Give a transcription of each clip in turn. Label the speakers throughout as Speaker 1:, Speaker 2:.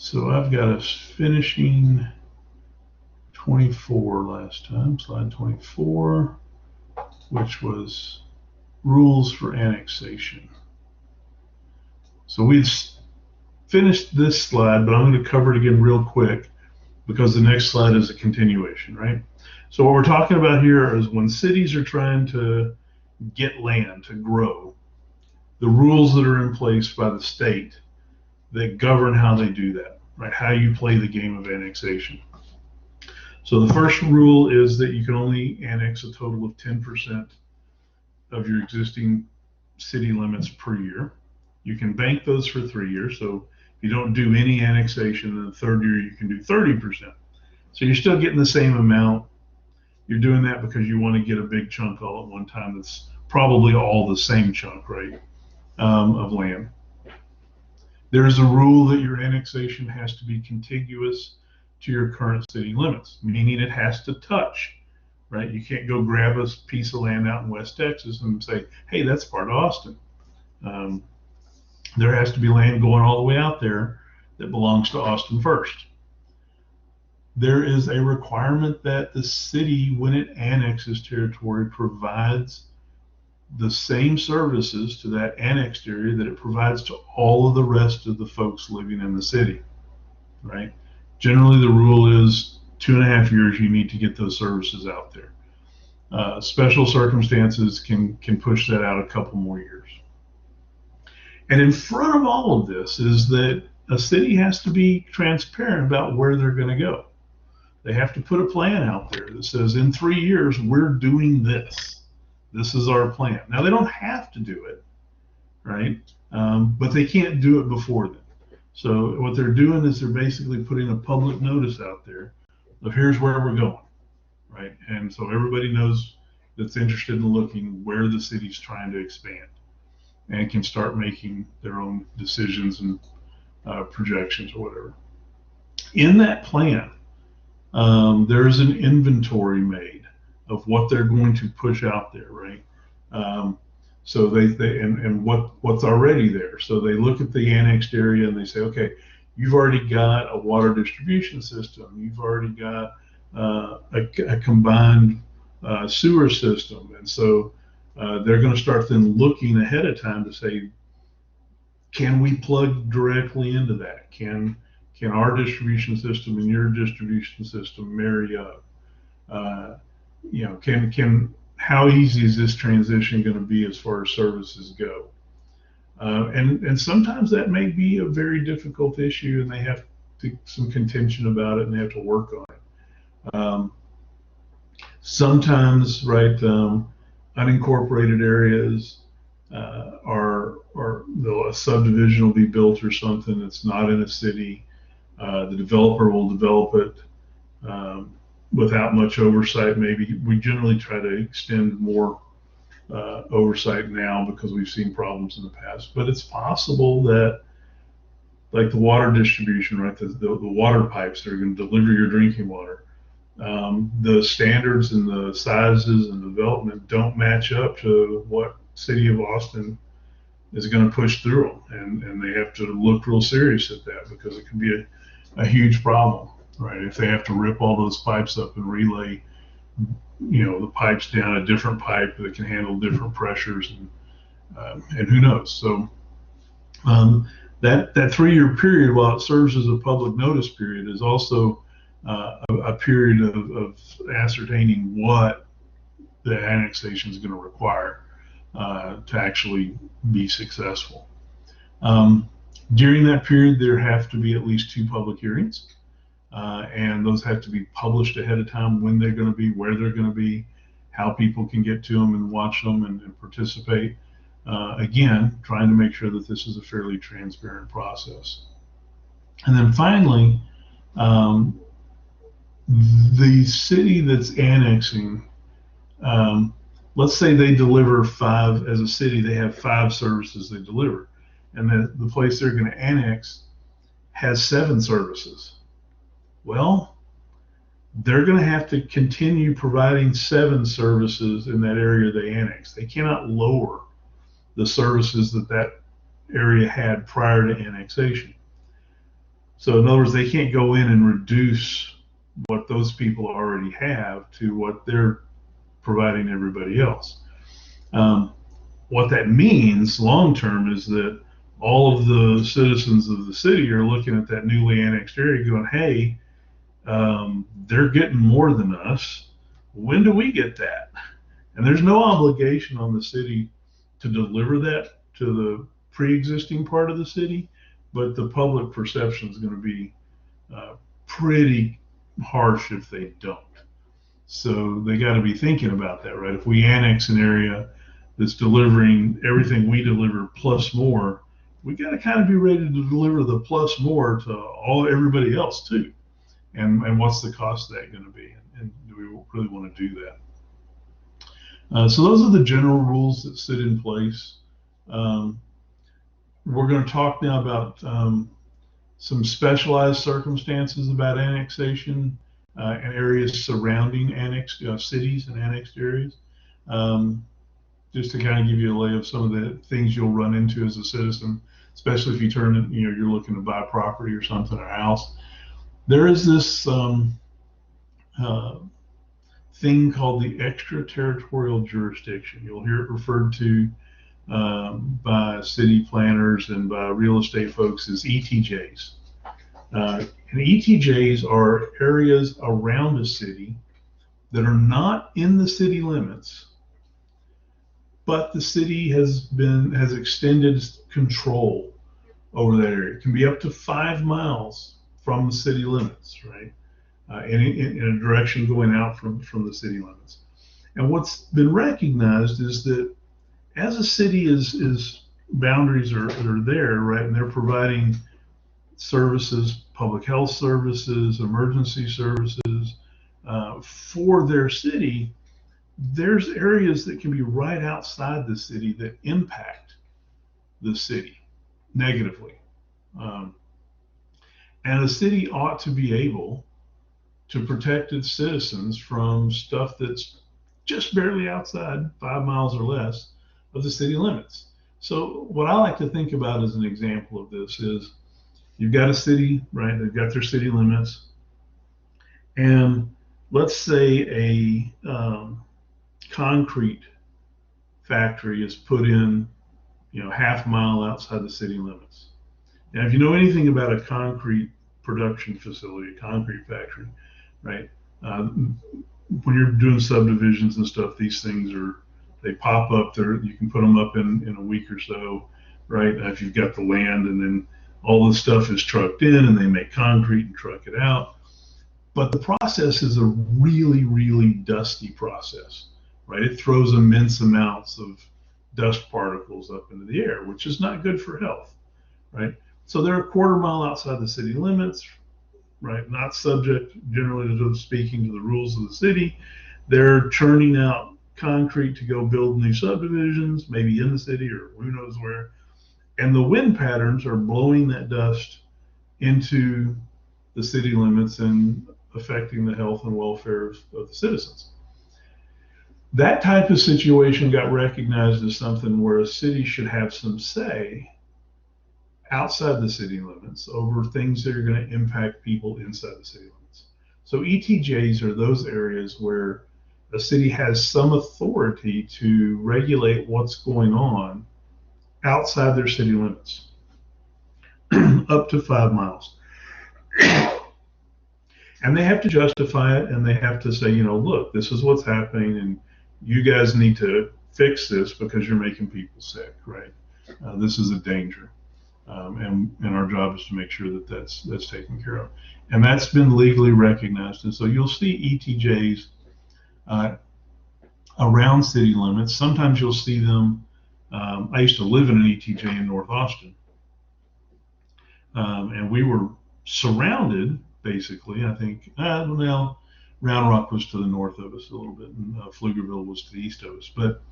Speaker 1: So I've got us finishing 24 last time, slide 24, which was rules for annexation. So we've finished this slide, but I'm going to cover it again real quick because the next slide is a continuation, right? So what we're talking about here is when cities are trying to get land to grow, the rules that are in place by the state that govern how they do that, right? How you play the game of annexation. So the first rule is that you can only annex a total of 10% of your existing city limits per year. You can bank those for 3 years. So if you don't do any annexation in the third year, you can do 30%. So you're still getting the same amount. You're doing that because you want to get a big chunk all at one time. That's probably all the same chunk, right, of land. There's a rule that your annexation has to be contiguous to your current city limits, meaning it has to touch, right? You can't go grab a piece of land out in West Texas and say, hey, that's part of Austin. There has to be land going all the way out there that belongs to Austin first. There is a requirement that the city, when it annexes territory, provides the same services to that annexed area that it provides to all of the rest of the folks living in the city, right? Generally, the rule is 2.5 years you need to get those services out there. Special circumstances can push that out a couple more years. And in front of all of this is that a city has to be transparent about where they're going to go. They have to put a plan out there that says in 3 years, we're doing this. This is our plan. Now, they don't have to do it, right? But they can't do it before then. So what they're doing is they're basically putting a public notice out there of here's where we're going, right? And so everybody knows that's interested in looking where the city's trying to expand and can start making their own decisions and projections or whatever. In that plan, there's an inventory made of what they're going to push out there, right? So and what's already there. So they look at the annexed area and they say, okay, you've already got a water distribution system. You've already got a combined sewer system. And so they're going to start then looking ahead of time to say, can we plug directly into that? Can our distribution system and your distribution system marry up? How easy is this transition going to be as far as services go? And sometimes that may be a very difficult issue, and they have some contention about it, and they have to work on it. Sometimes, right, unincorporated areas a subdivision will be built or something that's not in a city. The developer will develop it without much oversight. Maybe we generally try to extend more oversight now because we've seen problems in the past. But it's possible that, like the water distribution, right, the water pipes that are going to deliver your drinking water, the standards and the sizes and development don't match up to what City of Austin is going to push through them, and they have to look real serious at that because it can be a huge problem, right? If they have to rip all those pipes up and relay, the pipes down a different pipe that can handle different pressures, and who knows. So that 3-year period, while it serves as a public notice period, is also a period of ascertaining what the annexation is going to require to actually be successful. During that period, there have to be at least 2 public hearings, and those have to be published ahead of time, when they're going to be, where they're going to be, how people can get to them and watch them and participate. Again, trying to make sure that this is a fairly transparent process. And then finally, the city that's annexing, let's say they deliver 5, as a city, they have 5 services they deliver, and the place they're going to annex has 7 services. Well, they're going to have to continue providing 7 services in that area they annex. They cannot lower the services that area had prior to annexation. So in other words, they can't go in and reduce what those people already have to what they're providing everybody else. Um, what that means long term is that all of the citizens of the city are looking at that newly annexed area going, hey, they're getting more than us. When do we get that? And there's no obligation on the city to deliver that to the pre-existing part of the city, but the public perception is going to be pretty harsh if they don't. So they got to be thinking about that, right? If we annex an area that's delivering everything we deliver plus more, we got to kind of be ready to deliver the plus more to everybody else too. And what's the cost of that going to be? And do we really want to do that? So those are the general rules that sit in place. We're going to talk now about some specialized circumstances about annexation and areas surrounding annexed cities and annexed areas. Just to kind of give you a lay of some of the things you'll run into as a citizen, especially if you you're looking to buy property or something, or a house. There is this thing called the extraterritorial jurisdiction. You'll hear it referred to by city planners and by real estate folks as ETJs. And ETJs are areas around a city that are not in the city limits, but the city has extended control over that area. It can be up to 5 miles from the city limits, right? In a direction going out from the city limits. And what's been recognized is that as a city is boundaries are there, right, and they're providing services, public health services, emergency services for their city, there's areas that can be right outside the city that impact the city negatively. And a city ought to be able to protect its citizens from stuff that's just barely outside 5 miles or less of the city limits. So what I like to think about as an example of this is you've got a city, right? They've got their city limits. And let's say a concrete factory is put in, half a mile outside the city limits. Now, if you know anything about a concrete production facility, a concrete factory, right? When you're doing subdivisions and stuff, these things they pop up there. You can put them up in a week or so, right? If you've got the land, and then all the stuff is trucked in and they make concrete and truck it out. But the process is a really, really dusty process, right? It throws immense amounts of dust particles up into the air, which is not good for health, right? So they're a quarter mile outside the city limits, right? Not subject, generally speaking, to the rules of the city. They're churning out concrete to go build new subdivisions, maybe in the city or who knows where. And the wind patterns are blowing that dust into the city limits and affecting the health and welfare of the citizens. That type of situation got recognized as something where a city should have some say outside the city limits over things that are going to impact people inside the city limits. So ETJs are those areas where a city has some authority to regulate what's going on outside their city limits, up to 5 miles. And they have to justify it, and they have to say, look, this is what's happening, and you guys need to fix this because you're making people sick, right? This is a danger. And our job is to make sure that that's taken care of. And that's been legally recognized. And so you'll see ETJs around city limits. Sometimes you'll see them. I used to live in an ETJ in North Austin. And we were surrounded, basically, I think, Round Rock was to the north of us a little bit, and Pflugerville was to the east of us. But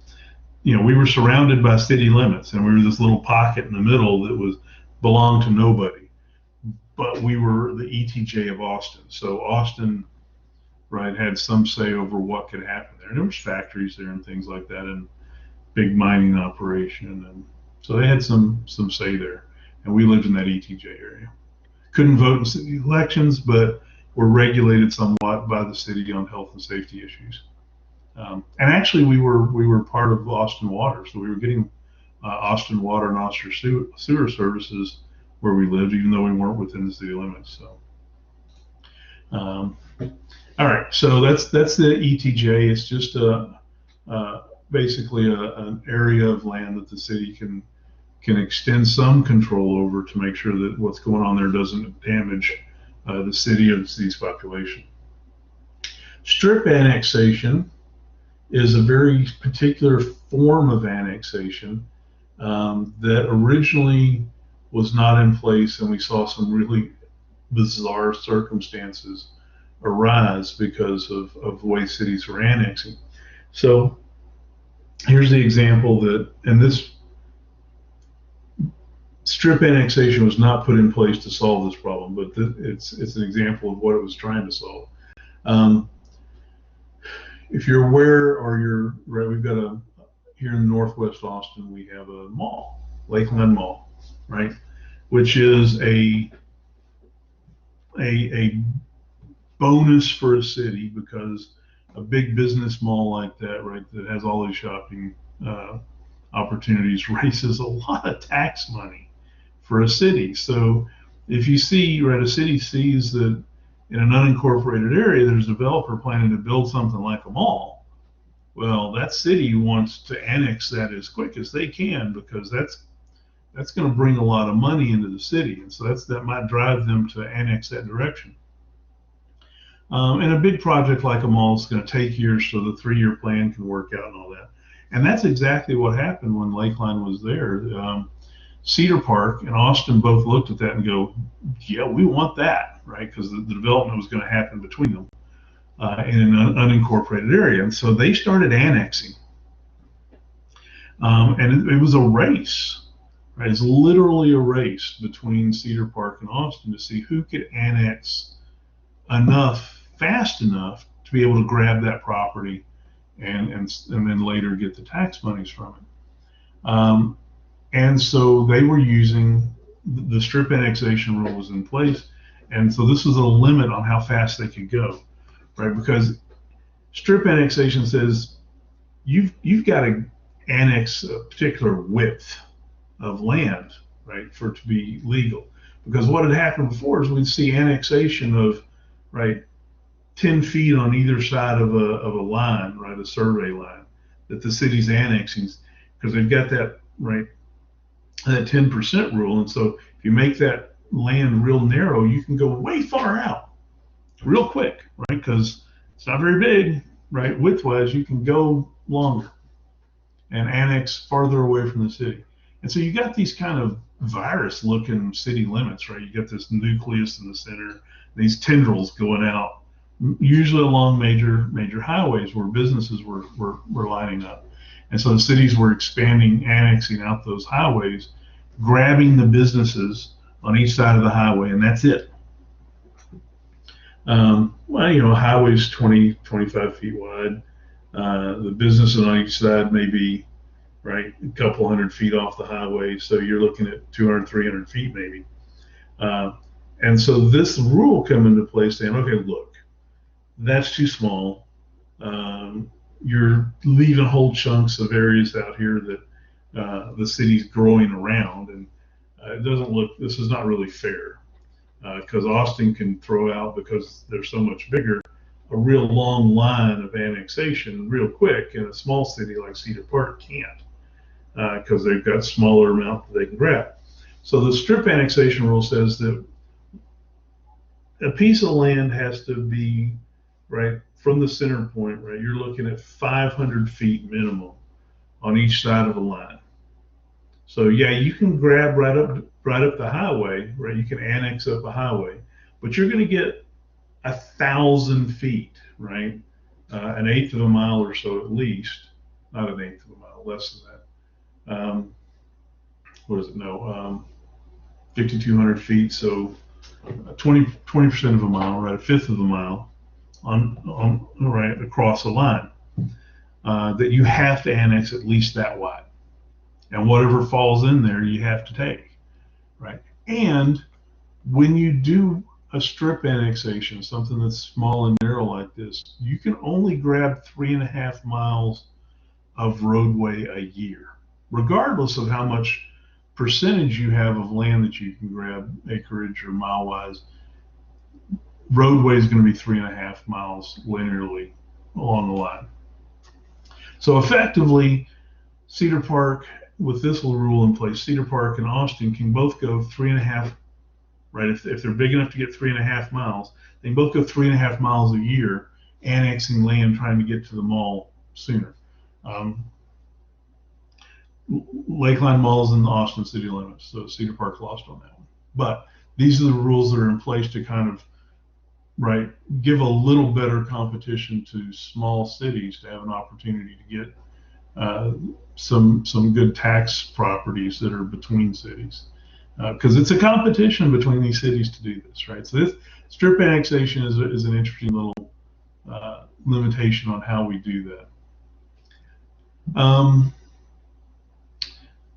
Speaker 1: we were surrounded by city limits, and we were this little pocket in the middle that belonged to nobody. But we were the ETJ of Austin. So Austin, right, had some say over what could happen there. And there was factories there and things like that, and big mining operation. And so they had some say there. And we lived in that ETJ area. couldn't vote in city elections, but were regulated somewhat by the city on health and safety issues. And actually, we were part of Austin Water, so we were getting Austin Water and Austin sewer services where we lived, even though we weren't within the city limits. So, all right, so that's the ETJ. It's just basically an area of land that the city can extend some control over to make sure that what's going on there doesn't damage the city or the city's population. Strip annexation is a very particular form of annexation that originally was not in place, and we saw some really bizarre circumstances arise because of the way cities were annexing. So here's the example and this strip annexation was not put in place to solve this problem, but it's an example of what it was trying to solve. If you're aware, or we've got here in Northwest Austin, we have a mall, Lakeland Mall, right, which is a bonus for a city, because a big business mall like that, right, that has all these shopping opportunities raises a lot of tax money for a city. So if you see, right, a city sees that in an unincorporated area, there's a developer planning to build something like a mall, well, that city wants to annex that as quick as they can, because that's going to bring a lot of money into the city, and so that might drive them to annex that direction. And a big project like a mall is going to take years, so the 3-year plan can work out and all that. And that's exactly what happened when Lakeline was there. Cedar Park and Austin both looked at that and go, yeah, we want that, right? Because the development was going to happen between them in an unincorporated area. And so they started annexing. And it was a race, right? It's literally a race between Cedar Park and Austin to see who could annex fast enough to be able to grab that property and then later get the tax monies from it. And so they were using the strip annexation rule was in place, and so this was a limit on how fast they could go, right? Because strip annexation says you've got to annex a particular width of land, right, for it to be legal. Because what had happened before is we'd see annexation of, right, 10 feet on either side of a line, right, a survey line that the city's annexing, because they've got that, right, that 10% rule. And so if you make that land real narrow, you can go way far out real quick, right? Because it's not very big, right? Width-wise, you can go longer and annex farther away from the city. And so you got these kind of virus-looking city limits, right? You got this nucleus in the center, these tendrils going out, usually along major highways where businesses were lining up. And so the cities were expanding, annexing out those highways, grabbing the businesses on each side of the highway, and that's it. Well, highway's 20, 25 feet wide. The businesses on each side may be, right, a couple 100 feet off the highway, so you're looking at 200, 300 feet maybe. And so this rule come into play saying, okay, look, that's too small. You're leaving whole chunks of areas out here that the city's growing around, and this is not really fair, because Austin can throw out, because they're so much bigger, a real long line of annexation real quick, and a small city like Cedar Park can't, because they've got smaller amount that they can grab. So the strip annexation rule says that a piece of land has to be, right, from the center point, right, you're looking at 500 feet minimum on each side of a line. So yeah, you can grab right up the highway, right? You can annex up a highway, but you're going to get 1,000 feet, right? An eighth of a mile or so at least, not an eighth of a mile, less than that. What is it? No, 5,200 feet. So 20% of a mile, right? A fifth of a mile on right across the line that you have to annex at least that wide, and whatever falls in there you have to take, right? And When you do a strip annexation, something that's small and narrow like this, you can only grab 3.5 miles of roadway a year, regardless of how much percentage you have of land that you can grab, acreage or mile wise. Roadway is going to be 3.5 miles linearly along the line. So effectively, Cedar Park, with this little rule in place, Cedar Park and Austin can both go 3.5, right? If they're big enough to get 3.5 miles, they can both go 3.5 miles a year, annexing land, trying to get to the mall sooner. Lakeline Mall is in the Austin city limits, so Cedar Park lost on that one. But these are the rules that are in place to kind of, right, give a little better competition to small cities to have an opportunity to get some good tax properties that are between cities, because it's a competition between these cities to do this, right? So this strip annexation is an interesting little limitation on how we do that.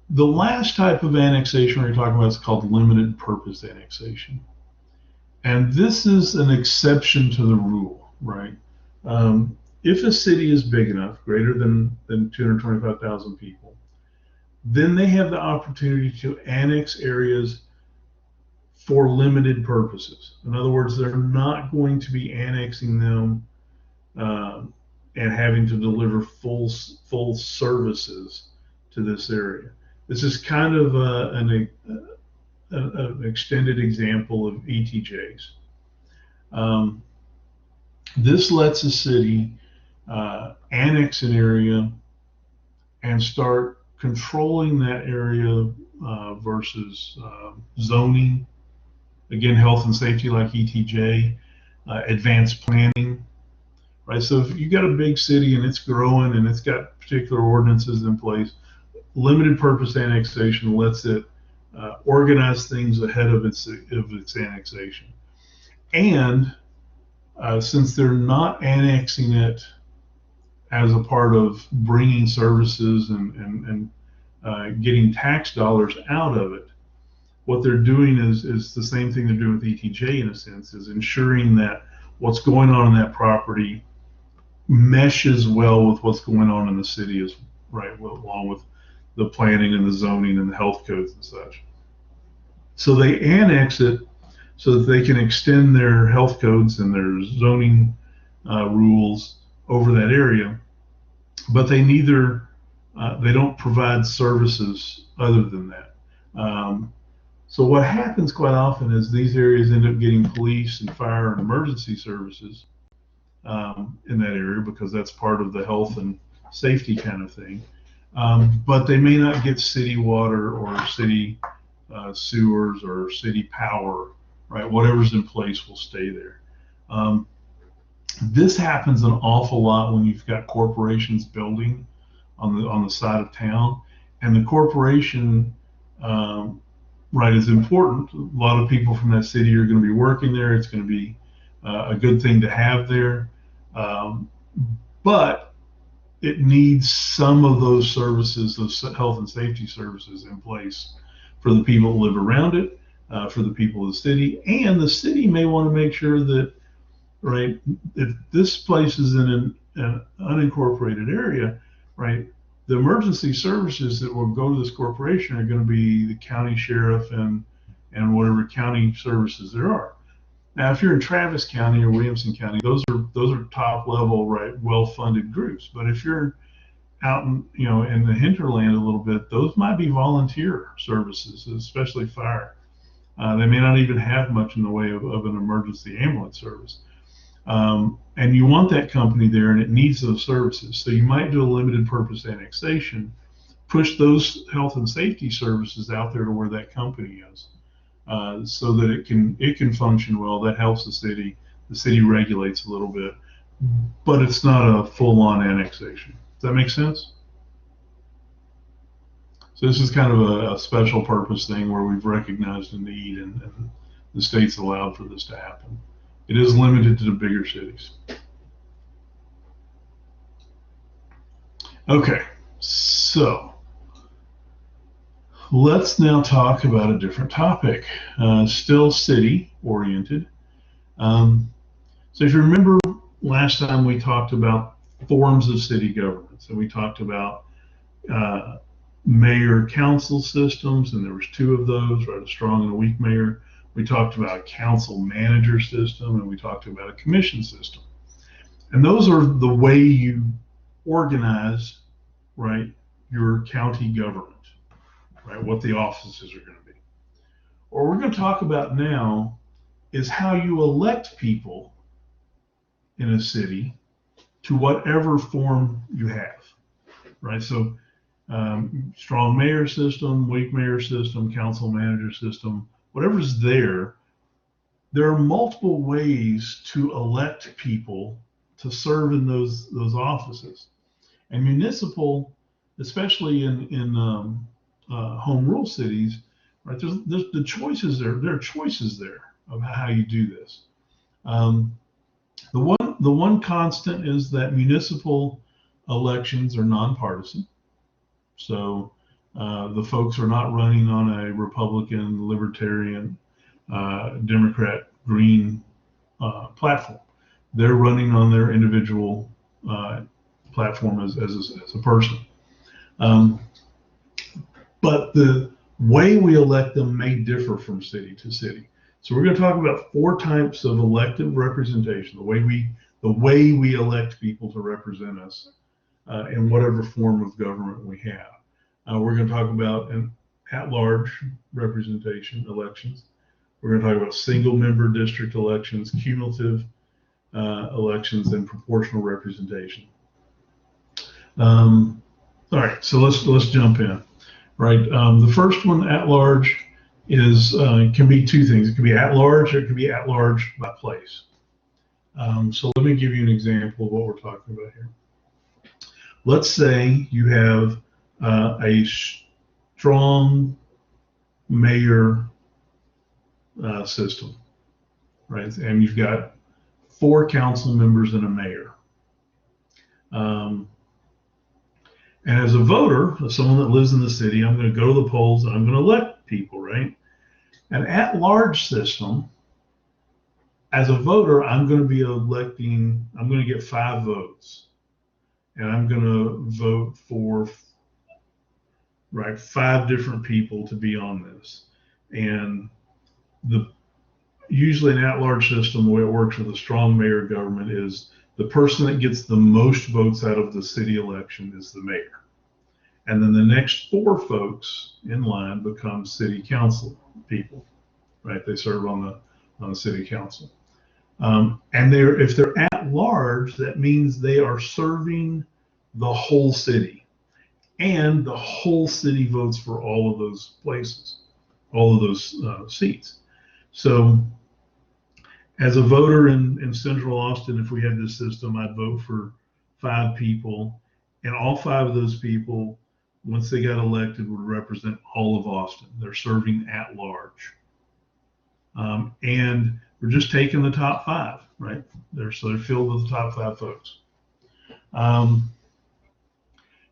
Speaker 1: The last type of annexation we're talking about is called limited purpose annexation. And this is an exception to the rule, right? If a city is big enough, greater than 225,000 people, then they have the opportunity to annex areas for limited purposes. In other words, they're not going to be annexing them and having to deliver full services to this area. This is kind of an extended example of ETJs. This lets a city annex an area and start controlling that area versus zoning. Again, health and safety like ETJ, advanced planning, right? So if you got a big city and it's growing and it's got particular ordinances in place, limited purpose annexation lets it organize things ahead of its annexation. And since they're not annexing it as a part of bringing services and getting tax dollars out of it, what they're doing is the same thing they're doing with ETJ in a sense, is ensuring that what's going on in that property meshes well with what's going on in the city, as right, well, along with the planning and the zoning and the health codes and such. So they annex it so that they can extend their health codes and their zoning rules over that area, but they don't provide services other than that. So what happens quite often is these areas end up getting police and fire and emergency services in that area, because that's part of the health and safety kind of thing. But they may not get city water or city sewers or city power, right? Whatever's in place will stay there. This happens an awful lot when you've got corporations building on the side of town, and the corporation, right, is important. A lot of people from that city are going to be working there. It's going to be a good thing to have there, but it needs some of those services, those health and safety services in place for the people who live around it, for the people of the city. And the city may want to make sure that, right, if this place is in an unincorporated area, right, the emergency services that will go to this corporation are going to be the county sheriff and whatever county services there are. Now, if you're in Travis County or Williamson County, those are top level, right, well-funded groups. But if you're out in the hinterland a little bit, those might be volunteer services, especially fire. They may not even have much in the way of an emergency ambulance service. And you want that company there, and it needs those services. So you might do a limited purpose annexation, push those health and safety services out there to where that company is, so that it can function well. That helps the city. The city regulates a little bit, but it's not a full-on annexation. Does that make sense? So this is kind of a special purpose thing where we've recognized a need, and the state's allowed for this to happen. It is limited to the bigger cities. Okay, so let's now talk about a different topic, still city oriented. So if you remember last time we talked about forms of city government. So we talked about mayor council systems, and there was two of those, right? A strong and a weak mayor. We talked about a council manager system, and we talked about a commission system. And those are the way you organize, right, your county government, right? What the offices are going to be. What we're going to talk about now is how you elect people in a city to whatever form you have, right? So strong mayor system, weak mayor system, council manager system, whatever's there, there are multiple ways to elect people to serve in those offices. And municipal, especially in home rule cities, right? There's the choices there. There are choices there of how you do this. The one constant is that municipal elections are nonpartisan. So the folks are not running on a Republican, Libertarian, Democrat, Green platform. They're running on their individual platform as a person. But the way we elect them may differ from city to city. So we're going to talk about 4 types of elective representation, the way we elect people to represent us in whatever form of government we have. We're going to talk about an at-large representation elections. We're going to talk about single-member district elections, cumulative elections, and proportional representation. All right, so let's jump in. Right, the first one, at-large, is can be 2 things. It can be at-large, or it can be at-large by place. So let me give you an example of what we're talking about here. Let's say you have a strong mayor system, right? And you've got 4 council members and a mayor. And as a voter, as someone that lives in the city, I'm going to go to the polls and I'm going to elect people, right? An at-large system, as a voter, I'm going to be electing, I'm going to get 5 votes. And I'm going to vote for, right, 5 different people to be on this. And usually an at-large system, the way it works with a strong mayor government is the person that gets the most votes out of the city election is the mayor. And then the next 4 folks in line become city council people, right? They serve on the city council. And if they're at large, that means they are serving the whole city, and the whole city votes for all of those places, all of those seats. So as a voter in Central Austin, if we had this system, I'd vote for 5 people, and all 5 of those people, once they got elected, would represent all of Austin. They're serving at large. And we're just taking the top 5, right? They're filled with the top 5 folks.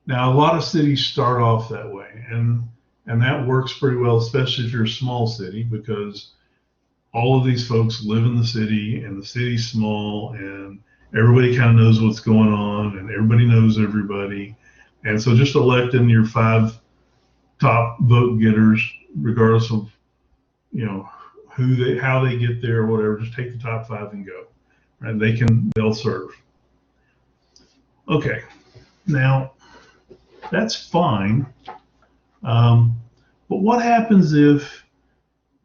Speaker 1: Now, a lot of cities start off that way, and that works pretty well, especially if you're a small city, because all of these folks live in the city, and the city's small, and everybody kind of knows what's going on, and everybody knows everybody. And so just electing your 5 top vote getters, regardless of, you know, how they get there or whatever, just take the top 5 and go. Right? They'll serve. Okay, now that's fine. But what happens if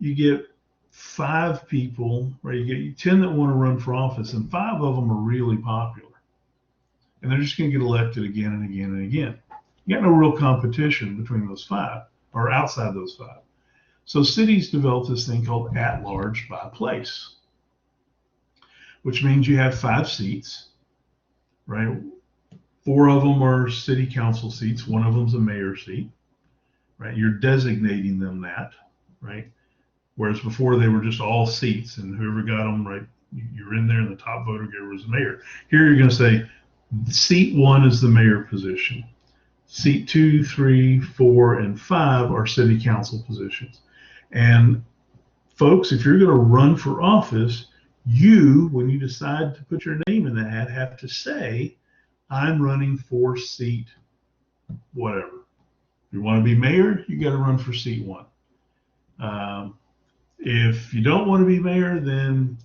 Speaker 1: you get 5 people, right? You get 10 that want to run for office, and 5 of them are really popular, and they're just going to get elected again and again and again. You got no real competition between those 5 or outside those 5. So cities develop this thing called at-large by place, which means you have 5 seats, right? 4 of them are city council seats. 1 of them's a mayor seat, right? You're designating them that, right? Whereas before they were just all seats, and whoever got them, right, you're in there, and the top voter getter was the mayor. Here you're going to say seat 1 is the mayor position. seat 2, 3, 4, and 5 are city council positions. And folks, if you're going to run for office, you, when you decide to put your name in the hat, have to say, I'm running for seat whatever. If you want to be mayor, you got to run for seat 1. If you don't want to be mayor, then,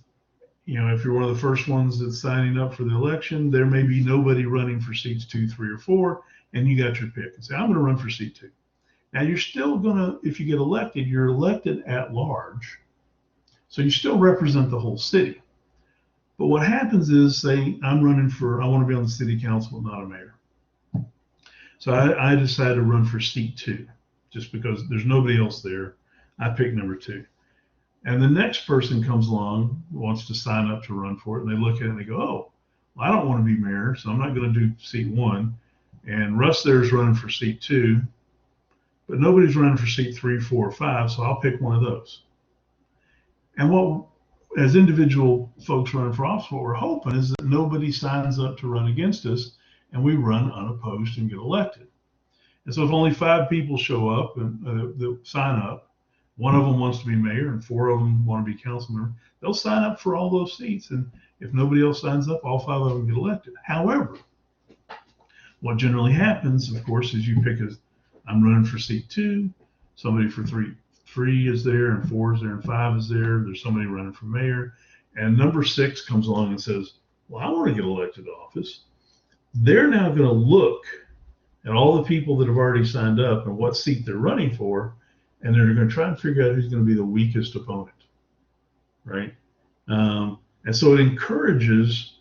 Speaker 1: if you're one of the first ones that's signing up for the election, there may be nobody running for seats 2, 3, or 4, and you got your pick and say, I'm going to run for seat 2. Now, you're still going to, if you get elected, you're elected at large. So you still represent the whole city. But what happens is, say, I want to be on the city council, but not a mayor. So I decided to run for seat 2, just because there's nobody else there. I picked number 2. And the next person comes along, wants to sign up to run for it, and they look at it and they go, oh, well, I don't want to be mayor, so I'm not going to do seat 1. And Russ there is running for seat 2, but nobody's running for seat 3, 4, or 5, so I'll pick one of those. And what, as individual folks running for office, what we're hoping is that nobody signs up to run against us, and we run unopposed and get elected. And so if only 5 people show up and sign up, one of them wants to be mayor and 4 of them want to be council member, they'll sign up for all those seats. And if nobody else signs up, all 5 of them get elected. However, what generally happens, of course, is you pick I'm running for seat 2, somebody for 3 is there, and 4 is there, and 5 is there. There's somebody running for mayor. And number 6 comes along and says, well, I want to get elected to office. They're now going to look at all the people that have already signed up and what seat they're running for, and they're going to try and figure out who's going to be the weakest opponent, right? And so it encourages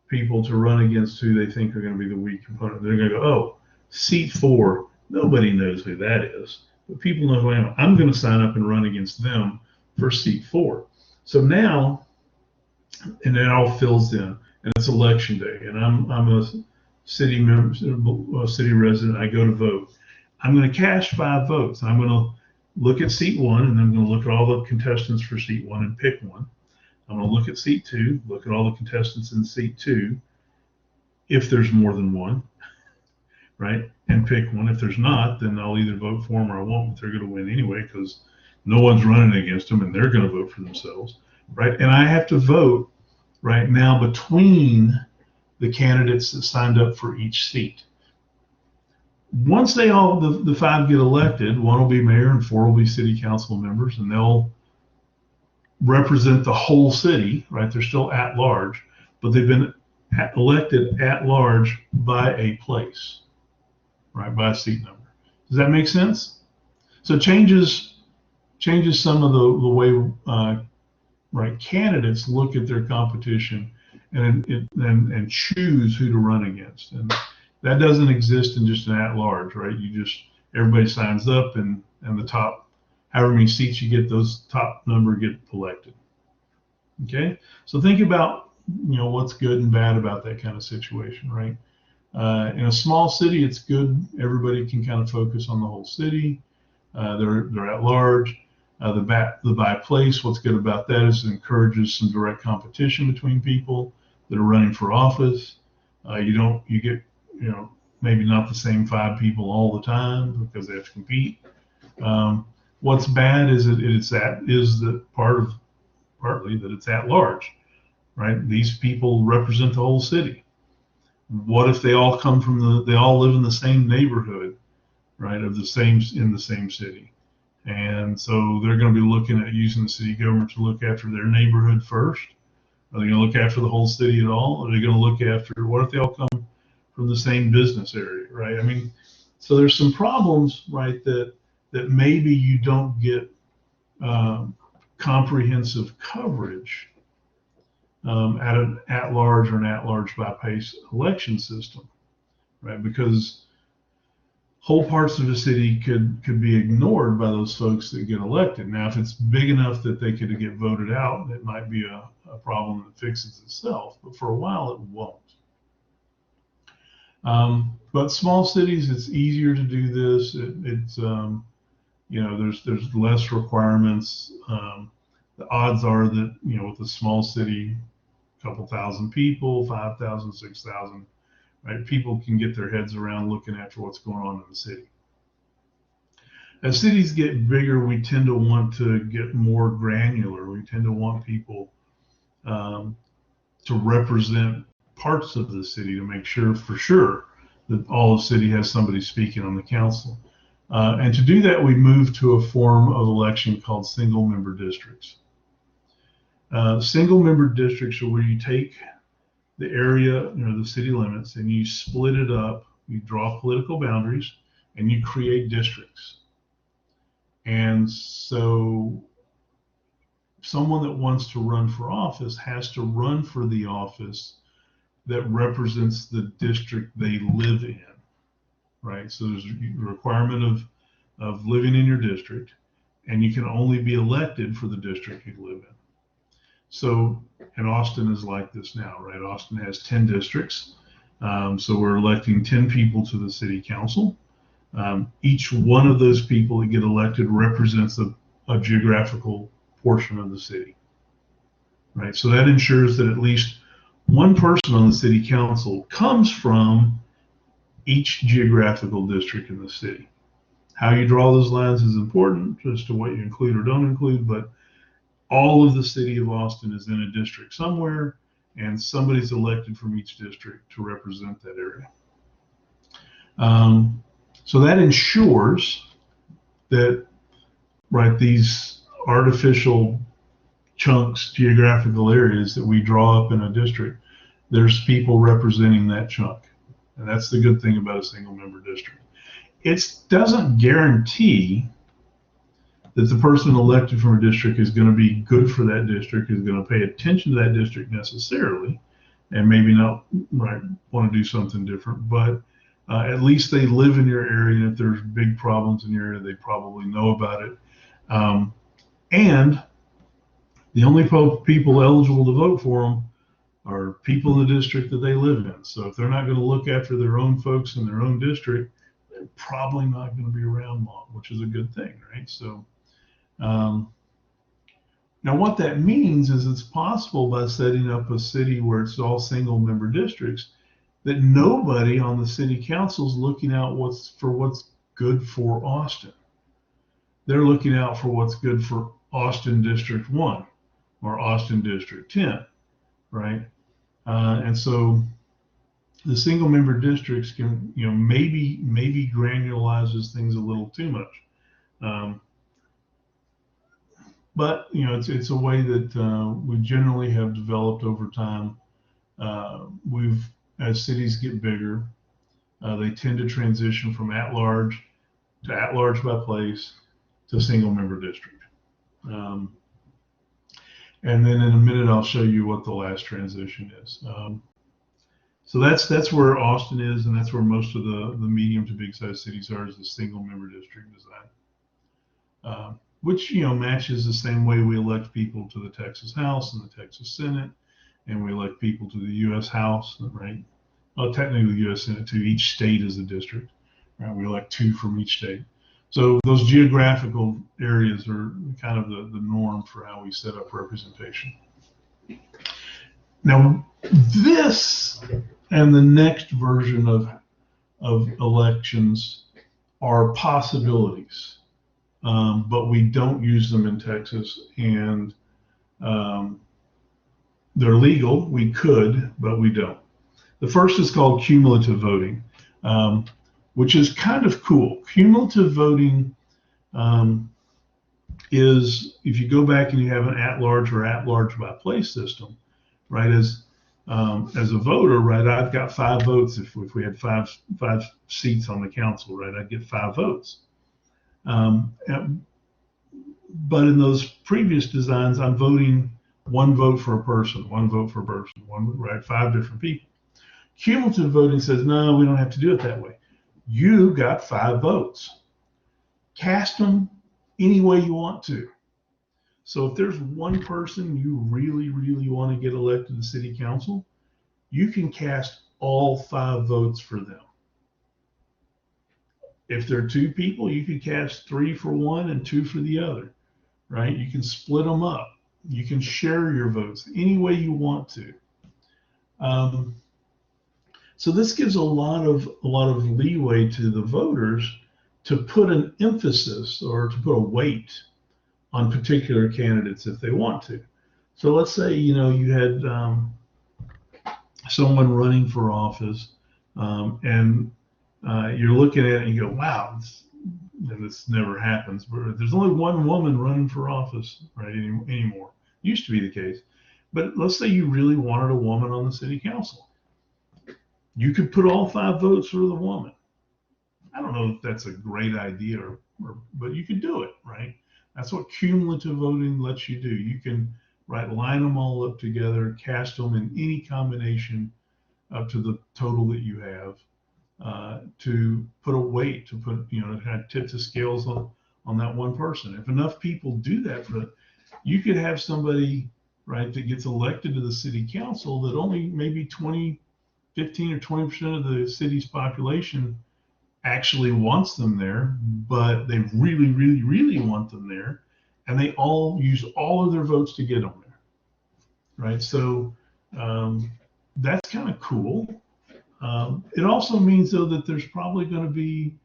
Speaker 1: people to run against who they think are going to be the weak opponent. They're going to go, oh, seat 4, nobody knows who that is, but people know who I am. I'm going to sign up and run against them for seat 4. So now, and it all fills in, and it's election day, and I'm a city member, a city resident. I go to vote. I'm going to cast 5 votes. I'm going to look at seat 1, and I'm going to look at all the contestants for seat 1 and pick one. I'm going to look at seat 2, look at all the contestants in seat 2, if there's more than one, right, and pick one. If there's not, then I'll either vote for them or I won't, but they're going to win anyway because no one's running against them and they're going to vote for themselves, right? And I have to vote right now between the candidates that signed up for each seat. Once they all, the 5 get elected, 1 will be mayor and 4 will be city council members, and they'll represent the whole city, right? They're still at large, but they've been elected at large by a place, right? By a seat number. Does that make sense? So changes some of the way right candidates look at their competition and choose who to run against. And that doesn't exist in just an at-large, right? Everybody signs up, and the top, however many seats you get, those top number get elected. Okay, so think about what's good and bad about that kind of situation, right? In a small city, it's good. Everybody can kind of focus on the whole city. They're at large. The by place, what's good about that is it encourages some direct competition between people that are running for office. You get maybe not the same 5 people all the time because they have to compete. What's bad is partly that it's at large, right? These people represent the whole city. What if they all they all live in the same neighborhood, right? In the same city. And so they're going to be looking at using the city government to look after their neighborhood first. Are they going to look after the whole city at all? Are they going to look after, what if they all come from the same business area, right? I mean, so there's some problems, right, that maybe you don't get comprehensive coverage at an at-large or an at-large by place election system, right? Because whole parts of the city could be ignored by those folks that get elected. Now, if it's big enough that they could get voted out, it might be a problem that fixes itself, but for a while it won't. But small cities, it's easier to do this. There's less requirements. The odds are that, with a small city, a couple thousand people, 5,000, 6,000, right? People can get their heads around looking after what's going on in the city. As cities get bigger, we tend to want to get more granular. We tend to want people to represent parts of the city to make sure for sure that all the city has somebody speaking on the council. And to do that, we move to a form of election called single member districts. Single member districts are where you take the area, the city limits, and you split it up, you draw political boundaries, and you create districts. And so someone that wants to run for office has to run for the office that represents the district they live in, right? So there's a requirement of living in your district, and you can only be elected for the district you live in. So, and Austin is like this now, right? Austin has 10 districts. So we're electing 10 people to the city council. Each one of those people that get elected represents a geographical portion of the city, right? So that ensures that at least one person on the city council comes from each geographical district in the city. How you draw those lines is important as to what you include or don't include, but all of the city of Austin is in a district somewhere, and somebody's elected from each district to represent that area. So that ensures that, right, these artificial chunks, geographical areas that we draw up in a district, there's people representing that chunk. And that's the good thing about a single member district. It doesn't guarantee that the person elected from a district is going to be good for that district, is going to pay attention to that district necessarily, and maybe not want to do something different, but at least they live in your area, and if there's big problems in your area, they probably know about it. And the only people eligible to vote for them are people in the district that they live in. So if they're not going to look after their own folks in their own district, they're probably not going to be around long, which is a good thing, right? So now what that means is it's possible by setting up a city where it's all single member districts that nobody on the city council is looking out what's good for Austin. They're looking out for what's good for Austin District 1 or Austin District 10, right? And so the single member districts can, maybe granularizes things a little too much. But, it's a way that we generally have developed over time. As cities get bigger, they tend to transition from at-large to at-large by place to single member district. And then in a minute, I'll show you what the last transition is. So that's where Austin is, and that's where most of the medium to big size cities are, is the single member district design, which matches the same way we elect people to the Texas House and the Texas Senate, and we elect people to the U.S. House, right? Well, technically the U.S. Senate too. Each state is a district, right? We elect 2 from each state. So those geographical areas are kind of the norm for how we set up representation. Now, this and the next version of elections are possibilities, but we don't use them in Texas, and they're legal. We could, but we don't. The first is called cumulative voting, which is kind of cool. Cumulative voting is, if you go back and you have an at-large or at-large by place system, right? As a voter, right, I've got 5 votes. If we had five seats on the council, right, I'd get 5 votes. But in those previous designs, I'm voting 1 vote for a person, 1 vote for a person, right, 5 different people. Cumulative voting says, no, we don't have to do it that way. You got 5 votes. Cast them any way you want to. So if there's one person you really, really want to get elected to city council, you can cast all 5 votes for them. If there are 2 people, you can cast 3 for one and 2 for the other, right? You can split them up. You can share your votes any way you want to. So this gives a lot of leeway to the voters to put an emphasis or to put a weight on particular candidates if they want to. So let's say, you know, you had someone running for office, and you're looking at it and you go, wow, and this never happens, but there's only one woman running for office, right, anymore. Used to be the case. But let's say you really wanted a woman on the city council. You could put all 5 votes for the woman. I don't know if that's a great idea, but you could do it, right? That's what cumulative voting lets you do. You can, right, line them all up together, cast them in any combination up to the total that you have, to put a weight, to put, you know, kind of tip the scales on that one person. If enough people do that, you could have somebody, right, that gets elected to the city council that only maybe 15 or 20% of the city's population actually wants them there, but they really, really, really want them there, and they all use all of their votes to get them there, right? So that's kind of cool. It also means, though, that there's probably going to be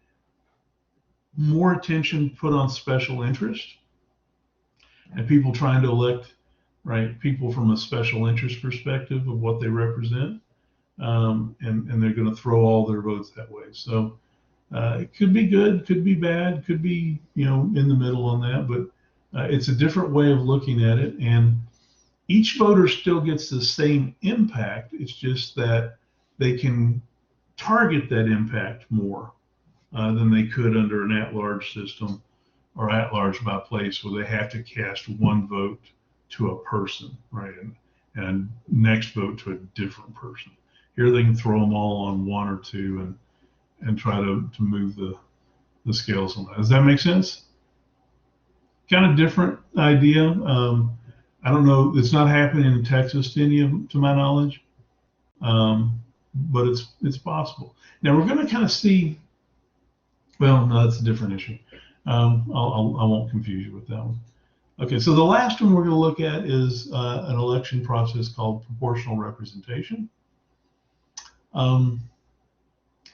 Speaker 1: more attention put on special interest and people trying to elect, right, people from a special interest perspective of what they represent, and they're going to throw all their votes that way. So it could be good, could be bad, could be, you know, in the middle on that, but it's a different way of looking at it, and each voter still gets the same impact. It's just that they can target that impact more than they could under an at-large system or at-large by place, where they have to cast one vote to a person, right, and next vote to a different person. Here they can throw them all on one or two and try to move the scales on that. Does that make sense? Kind of different idea. I don't know. It's not happening in Texas to my knowledge, but it's possible. Now we're going to kind of see. Well, no, that's a different issue. I won't confuse you with that one. Okay, so the last one we're going to look at is an election process called proportional representation.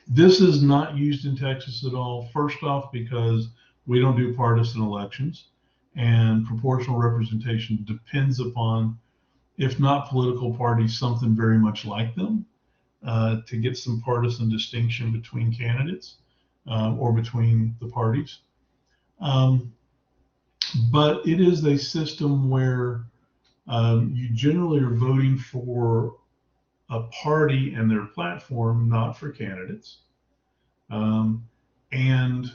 Speaker 1: This is not used in Texas at all. First off, because we don't do partisan elections, and proportional representation depends upon, if not political parties, something very much like them, to get some partisan distinction between candidates or between the parties. But it is a system where you generally are voting for a party and their platform, not for candidates. And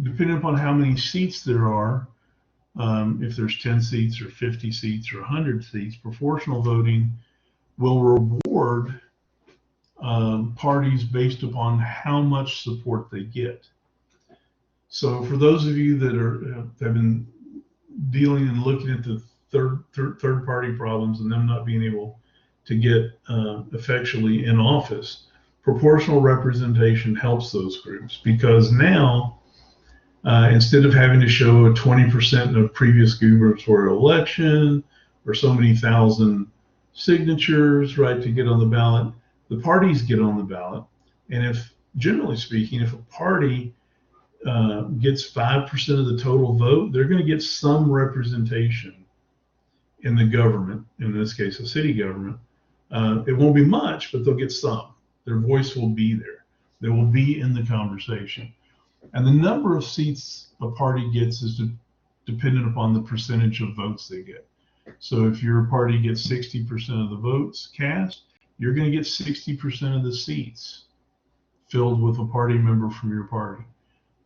Speaker 1: depending upon how many seats there are, if there's 10 seats or 50 seats or 100 seats, proportional voting will reward parties based upon how much support they get. So for those of you that have been dealing and looking at the third party problems and them not being able to get effectually in office, proportional representation helps those groups, because now instead of having to show a 20% in a previous gubernatorial election or so many thousand signatures, right, to get on the ballot, the parties get on the ballot. And if, generally speaking, if a party gets 5% of the total vote, they're going to get some representation in the government, in this case, a city government. It won't be much, but they'll get some. Their voice will be there. They will be in the conversation. And the number of seats a party gets is dependent upon the percentage of votes they get. So if your party gets 60% of the votes cast, you're going to get 60% of the seats filled with a party member from your party.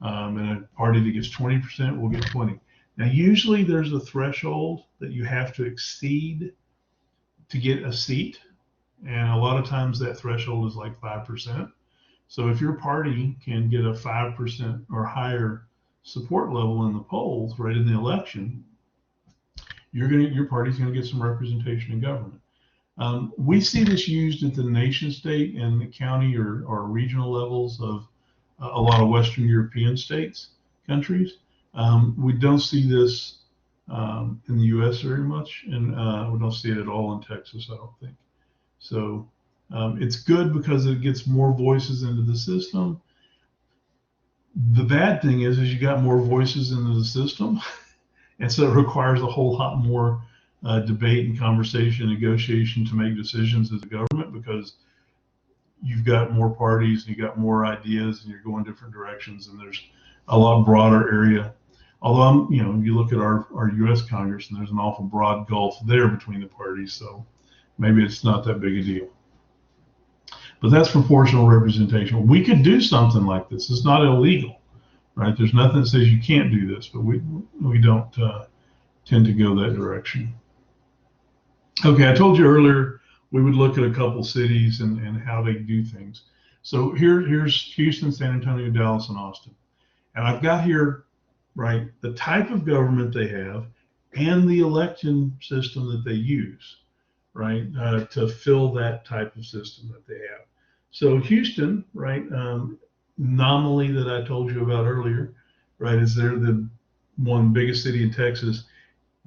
Speaker 1: And a party that gets 20% will get 20. Now, usually there's a threshold that you have to exceed to get a seat. And a lot of times that threshold is like 5%. So if your party can get a 5% or higher support level in the polls right in the election, your party's going to get some representation in government. We see this used at the nation state and the county or regional levels of a lot of Western European countries. We don't see this in the U.S. very much, and we don't see it at all in Texas, I don't think. So It's good because it gets more voices into the system. The bad thing is you got more voices into the system, and so it requires a whole lot more debate and conversation, negotiation to make decisions as a government, because you've got more parties and you've got more ideas and you're going different directions, and there's a lot broader area. Although you look at our U.S. Congress, and there's an awful broad gulf there between the parties, so maybe it's not that big a deal. But that's proportional representation. We could do something like this. It's not illegal, right? There's nothing that says you can't do this, but we don't tend to go that direction. Okay, I told you earlier we would look at a couple cities and how they do things. So here's Houston, San Antonio, Dallas, and Austin. And I've got here, right, the type of government they have and the election system that they use, right, to fill that type of system that they have. So Houston, right, anomaly that I told you about earlier, right, is they're the one biggest city in Texas,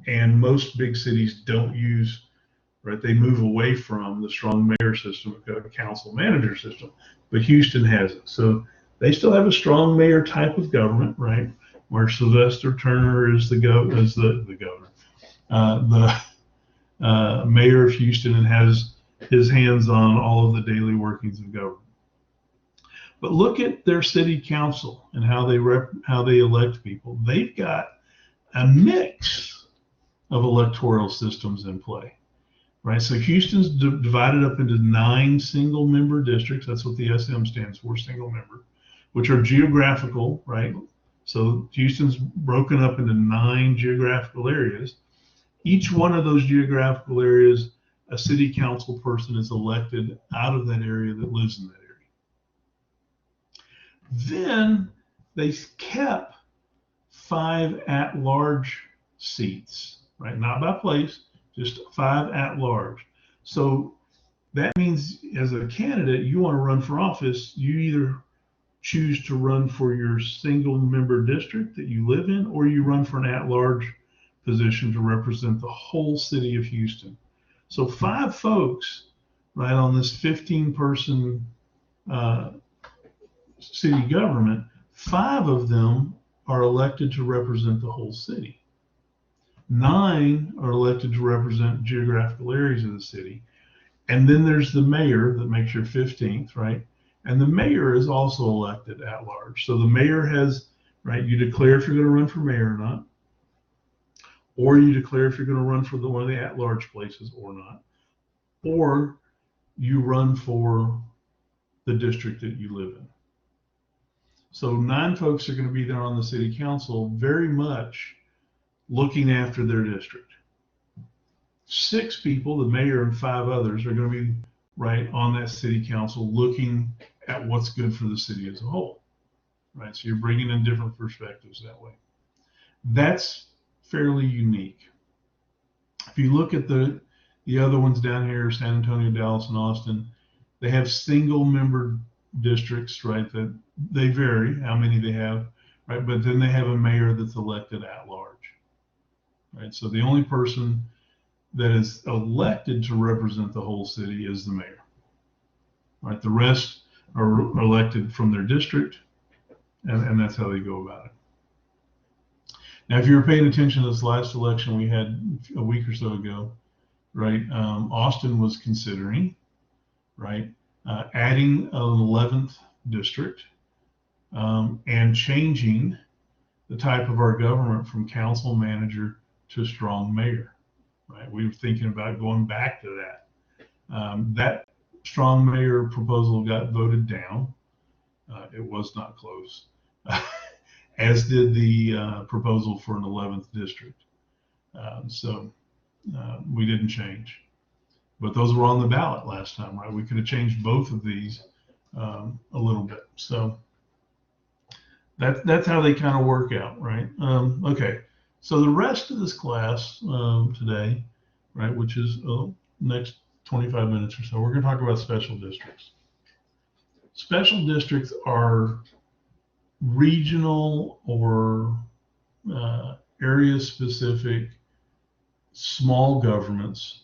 Speaker 1: and most big cities don't use, right, they move away from the strong mayor system, council manager system, but Houston has it. So they still have a strong mayor type of government, right, where Sylvester Turner is the governor, the mayor of Houston, and has his hands on all of the daily workings of government. But look at their city council and how they elect people. They've got a mix of electoral systems in play, right? So Houston's divided up into 9 single-member districts. That's what the SM stands for, single member, which are geographical, right? So Houston's broken up into 9 geographical areas. Each one of those geographical areas, a city council person is elected out of that area that lives in that area. Then they kept 5 at-large seats, right? Not by place, just 5 at-large. So that means as a candidate, you want to run for office, you either choose to run for your single member district that you live in, or you run for an at-large position to represent the whole city of Houston. So 5 folks, right, on this 15-person city government, 5 of them are elected to represent the whole city. 9 are elected to represent geographical areas of the city. And then there's the mayor that makes your 15th, right? And the mayor is also elected at large. So the mayor has, right, you declare if you're going to run for mayor or not, or you declare if you're going to run for one of the at-large places or not, or you run for the district that you live in. So 9 folks are going to be there on the city council, very much looking after their district. 6 people, the mayor and 5 others, are going to be right on that city council looking at what's good for the city as a whole, right? So you're bringing in different perspectives that way. That's fairly unique. If you look at the other ones down here, San Antonio, Dallas, and Austin, they have single member districts, right, that they vary how many they have, right? But then they have a mayor that's elected at large, right? So the only person that is elected to represent the whole city is the mayor, right? The rest are elected from their district, and that's how they go about it. Now, if you were paying attention to this last election we had a week or so ago, right, Austin was considering, right, adding an 11th district and changing the type of our government from council manager to strong mayor, right? We were thinking about going back to that. That strong mayor proposal got voted down. It was not close, as did the proposal for an 11th district. So we didn't change. But those were on the ballot last time, right? We could have changed both of these a little bit. So that's how they kind of work out, right? Okay, so the rest of this class today, right, which is next 25 minutes or so, we're going to talk about special districts. Special districts are regional or area-specific small governments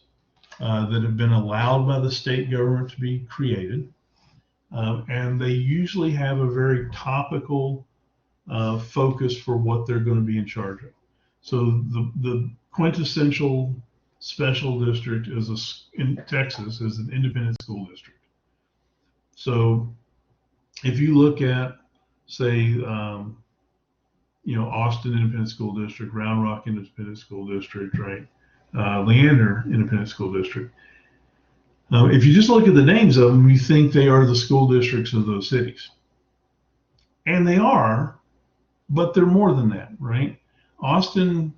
Speaker 1: that have been allowed by the state government to be created. And they usually have a very topical focus for what they're going to be in charge of. So the quintessential special district in Texas is an independent school district. So if you look at, say, Austin Independent School District, Round Rock Independent School District, right? Leander Independent School District. If you just look at the names of them, you think they are the school districts of those cities. And they are, but they're more than that, right? Austin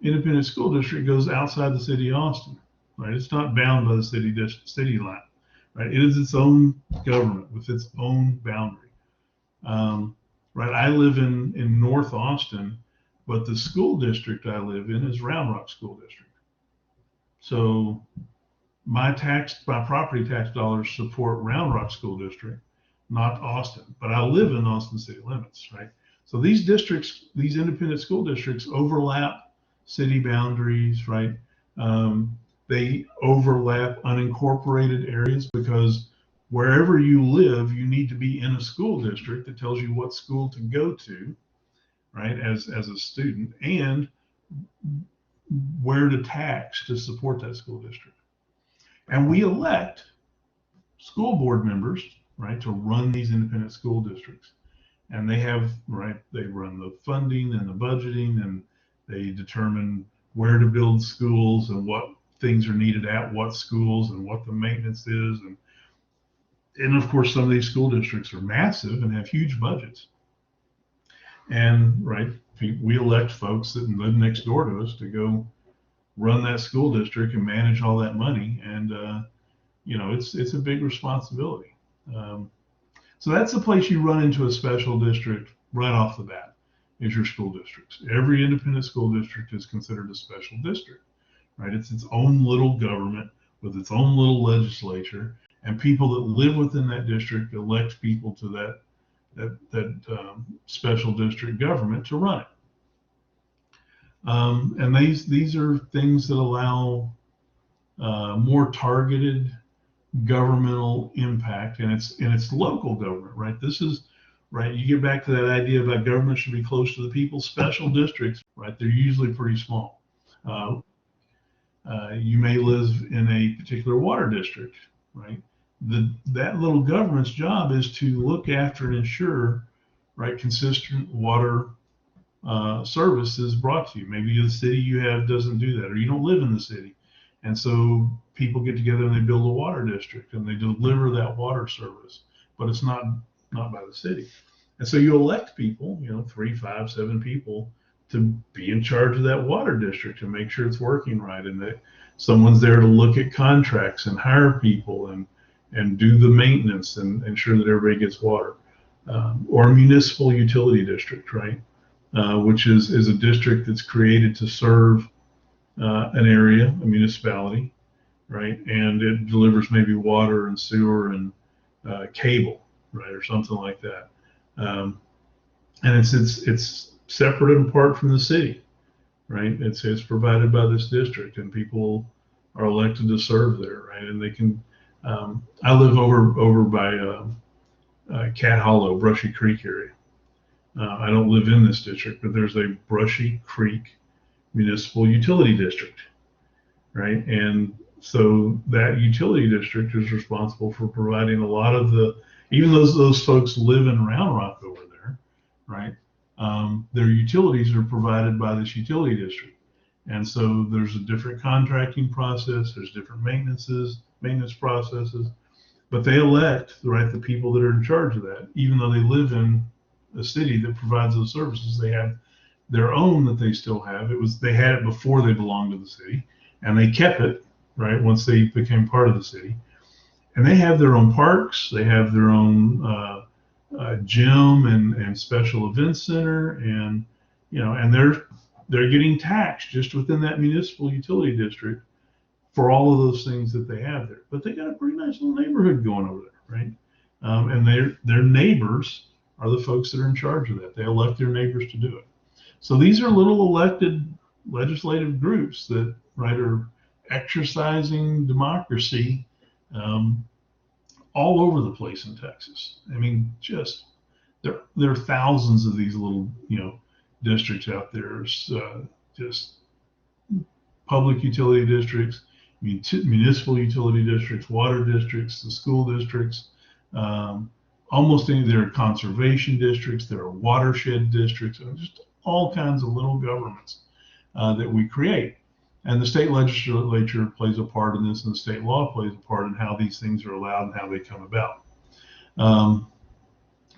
Speaker 1: Independent School District goes outside the city of Austin, right? It's not bound by the city line, right? It is its own government with its own boundary. Right, I live in North Austin, but the school district I live in is Round Rock School District. So my property tax dollars support Round Rock School District, not Austin, but I live in Austin city limits, right? So these districts, these independent school districts overlap city boundaries, right? They overlap unincorporated areas because wherever you live, you need to be in a school district that tells you what school to go to, right, as a student, and where to tax to support that school district. And we elect school board members, right, to run these independent school districts. And they have, right, they run the funding and the budgeting, and they determine where to build schools and what things are needed at what schools and what the maintenance is. And of course, some of these school districts are massive and have huge budgets. And right, we elect folks that live next door to us to go run that school district and manage all that money. And it's a big responsibility. So that's the place you run into a special district right off the bat, is your school districts. Every independent school district is considered a special district, right? It's its own little government with its own little legislature, and people that live within that district elect people to that special district government to run it. And these are things that allow more targeted governmental impact, and it's local government, right? This is right. You get back to that idea about government should be close to the people. Special districts, right? They're usually pretty small. You may live in a particular water district, right? That little government's job is to look after and ensure, right, consistent water service is brought to you. Maybe the city you have doesn't do that, or you don't live in the city. And so people get together and they build a water district and they deliver that water service, but it's not by the city. And so you elect people, 3, 5, 7 people to be in charge of that water district and make sure it's working right. And that someone's there to look at contracts and hire people and do the maintenance and ensure that everybody gets water. Or a municipal utility district, right? Which is a district that's created to serve an area, a municipality, right? And it delivers maybe water and sewer and cable, right, or something like that. And it's separate and apart from the city, right? It's provided by this district, and people are elected to serve there, right? And they can. I live over by Cat Hollow, Brushy Creek area. I don't live in this district, but there's a Brushy Creek municipal utility district, right? And so that utility district is responsible for providing a lot of even though those folks live in Round Rock over there, right? Their utilities are provided by this utility district. And so there's a different contracting process, there's different maintenance processes, but they elect, right, the people that are in charge of that, even though they live in a city that provides those services. They have their own that they still have. They had it before they belonged to the city, and they kept it, right, once they became part of the city. And they have their own parks, they have their own gym and special event center, and and they're getting taxed just within that municipal utility district for all of those things that they have there. But they got a pretty nice little neighborhood going over there, right? And their neighbors are the folks that are in charge of that. They elect their neighbors to do it. So these are little elected legislative groups that, right, are exercising democracy all over the place in Texas. I mean, just there are thousands of these little, districts out there. Just public utility districts, municipal utility districts, water districts, the school districts, almost any. There are conservation districts, there are watershed districts, just all kinds of little governments that we create. And the state legislature plays a part in this, and the state law plays a part in how these things are allowed and how they come about.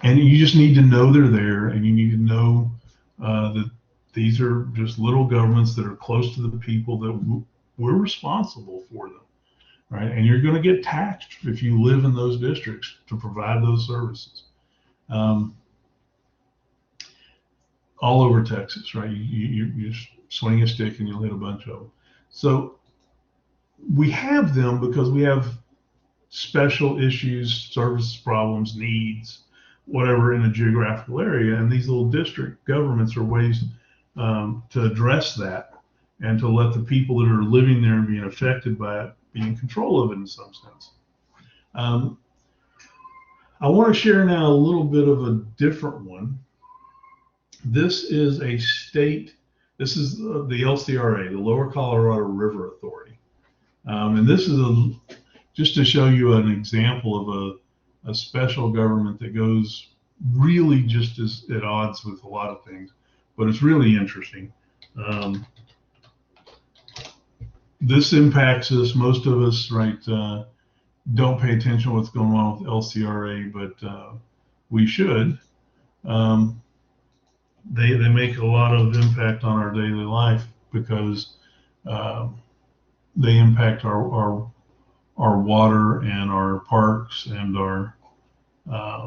Speaker 1: And you just need to know they're there, and you need to know that these are just little governments that are close to the people, that we're responsible for them, right? And you're going to get taxed if you live in those districts to provide those services. All over Texas, right? You swing a stick and you'll hit a bunch of them. So we have them because we have special issues, service problems, needs, whatever in a geographical area. And these little district governments are ways to address that and to let the people that are living there and being affected by it be in control of it in some sense. I want to share now a little bit of a different one. This is a state, this is the LCRA, the Lower Colorado River Authority. And this is just to show you an example of a special government that goes really just as at odds with a lot of things, but it's really interesting. This impacts us. Most of us, right, don't pay attention to what's going on with LCRA, but we should. They make a lot of impact on our daily life because they impact our water and our parks and our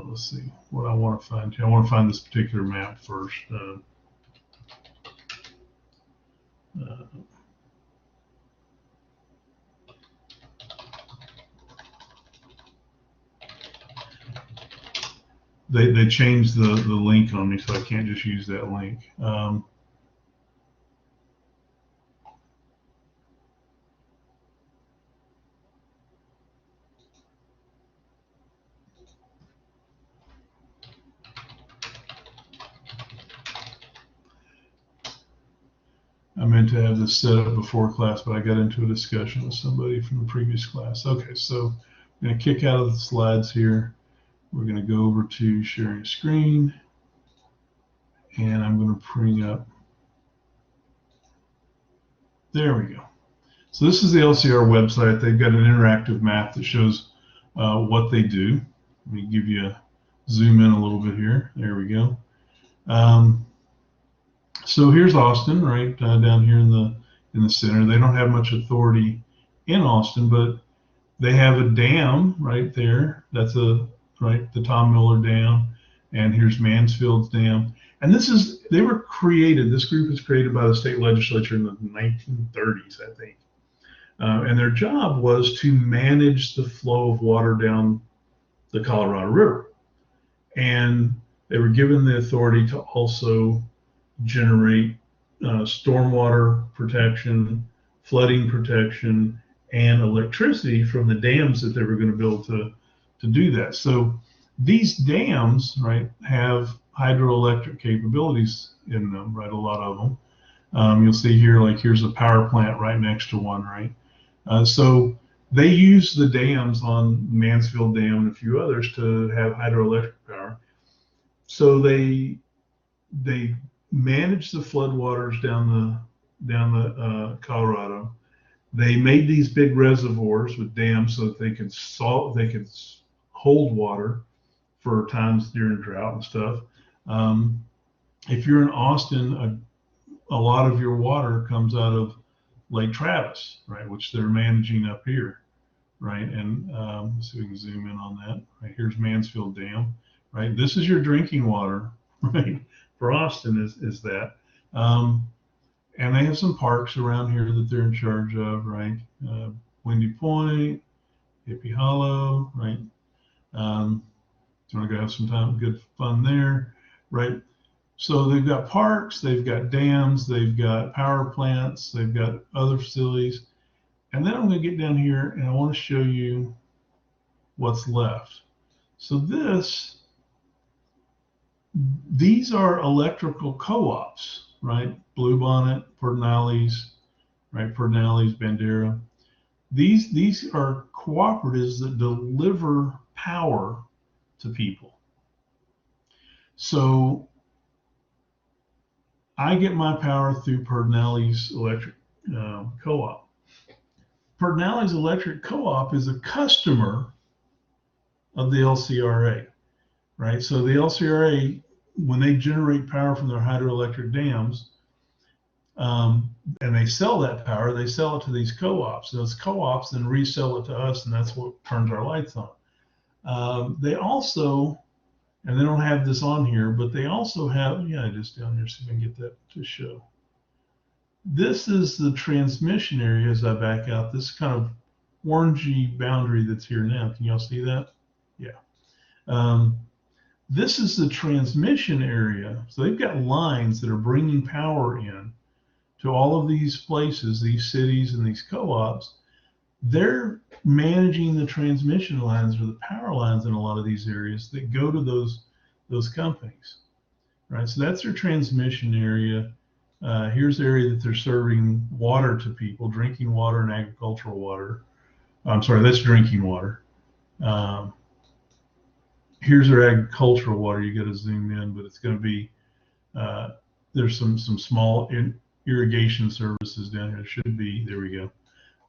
Speaker 1: let's see what I want to find here. I want to find this particular map first. They changed the link on me, so I can't just use that link. I meant to have this set up before class, but I got into a discussion with somebody from the previous class. Okay, so I'm going to kick out of the slides here. We're going to go over to sharing screen, and I'm going to bring up, there we go. So this is the LCR website. They've got an interactive map that shows what they do. Let me give you a zoom in a little bit here. There we go. So here's Austin, right down here in the center. They don't have much authority in Austin, but they have a dam right there. That's the Tom Miller Dam, and here's Mansfield's Dam. And they were created. This group was created by the state legislature in the 1930s, I think. And their job was to manage the flow of water down the Colorado River. And they were given the authority to also generate stormwater protection, flooding protection, and electricity from the dams that they were going to build to do that. So these dams, right, have hydroelectric capabilities in them, right, a lot of them. You'll see here, like here's a power plant right next to one, right? So they use the dams on Mansfield Dam and a few others to have hydroelectric power. So they manage the floodwaters down the Colorado. They made these big reservoirs with dams so that they could hold water for times during drought and stuff. If you're in Austin, a lot of your water comes out of Lake Travis, right, which they're managing up here, right? And let's see if we can zoom in on that. Right, here's Mansfield Dam, right? This is your drinking water, right? For Austin is that. And they have some parks around here that they're in charge of, right? Windy Point, Hippie Hollow, right? So we're gonna have some time, good fun there, right? So they've got parks, they've got dams, they've got power plants, they've got other facilities. And then I'm going to get down here and I want to show you what's left. So these are electrical co-ops, right? Bluebonnet, Pedernales, right? Pedernales, Bandera. These are cooperatives that deliver power to people. So I get my power through Pedernales Electric Co-op. Pedernales Electric Co-op is a customer of the LCRA, right? So the LCRA, when they generate power from their hydroelectric dams, and they sell that power, they sell it to these co-ops. Those co-ops then resell it to us, and that's what turns our lights on. They also, and they don't have this on here, but they also have, yeah, just down here, see if I can get that to show. This is the transmission area as I back out. This kind of orangey boundary that's here now. Can y'all see that? Yeah. This is the transmission area. So they've got lines that are bringing power in to all of these places, these cities and these co-ops. They're managing the transmission lines or the power lines in a lot of these areas that go to those companies, right? So that's their transmission area. Here's the area that they're serving water to people, drinking water and agricultural water. I'm sorry, that's drinking water. Here's their agricultural water. You got to zoom in, but it's going to be, there's some small irrigation services down here. It should be, there we go.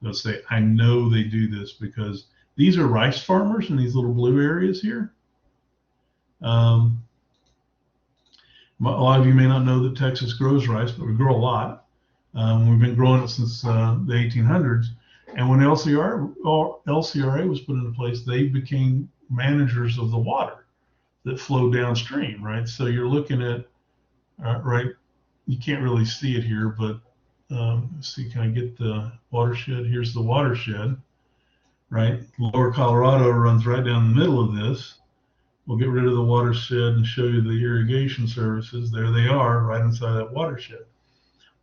Speaker 1: They'll say, I know they do this because these are rice farmers in these little blue areas here. A lot of you may not know that Texas grows rice, but we grow a lot. We've been growing it since the 1800s. And when LCRA was put into place, they became managers of the water that flowed downstream, right? So you're looking at, right, you can't really see it here, but let's see, can I get the watershed? Here's the watershed, right? Lower Colorado runs right down the middle of this. We'll get rid of the watershed and show you the irrigation services. There they are, right inside that watershed.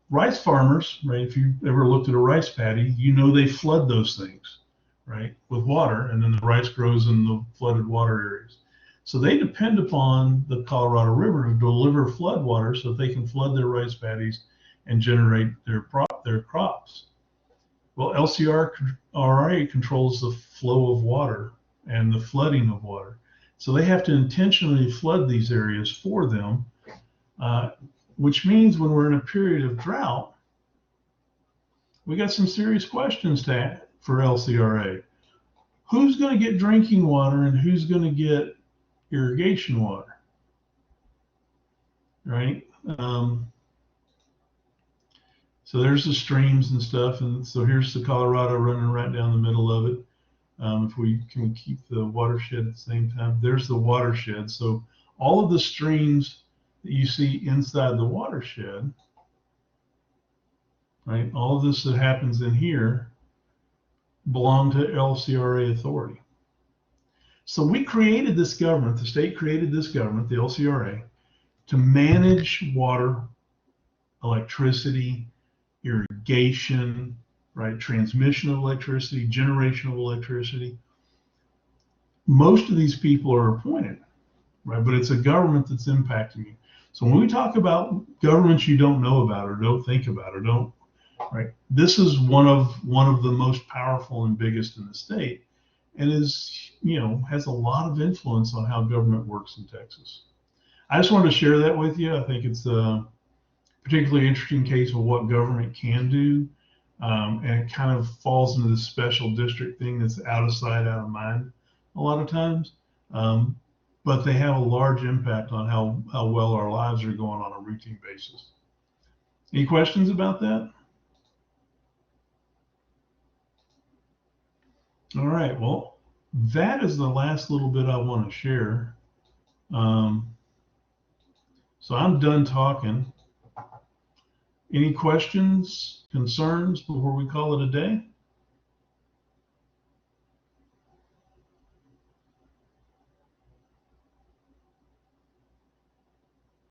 Speaker 1: Rice farmers, right? If you ever looked at a rice paddy, you know they flood those things, right, with water, and then the rice grows in the flooded water areas. So they depend upon the Colorado River to deliver flood water so that they can flood their rice paddies and generate their crops. Well, LCRA controls the flow of water and the flooding of water. So they have to intentionally flood these areas for them, which means when we're in a period of drought, we got some serious questions for LCRA. Who's going to get drinking water and who's going to get irrigation water, right? So there's the streams and stuff, and so here's the Colorado running right down the middle of it. If we can keep the watershed at the same time, there's the watershed. So all of the streams that you see inside the watershed, right, all of this that happens in here belong to LCRA authority. So we created this government, the state created this government, the LCRA, to manage water, electricity, irrigation, right, transmission of electricity, generation of electricity. Most of these people are appointed, right, but it's a government that's impacting you. So when we talk about governments you don't know about or don't think about or don't, right, this is one of the most powerful and biggest in the state, and is, you know, has a lot of influence on how government works in Texas. I just wanted to share that with you. I think it's a particularly interesting case of what government can do, and it kind of falls into the special district thing that's out of sight, out of mind a lot of times, but they have a large impact on how well our lives are going on a routine basis. Any questions about that? All right, well, that is the last little bit I want to share. So I'm done talking. Any questions, concerns before we call it a day?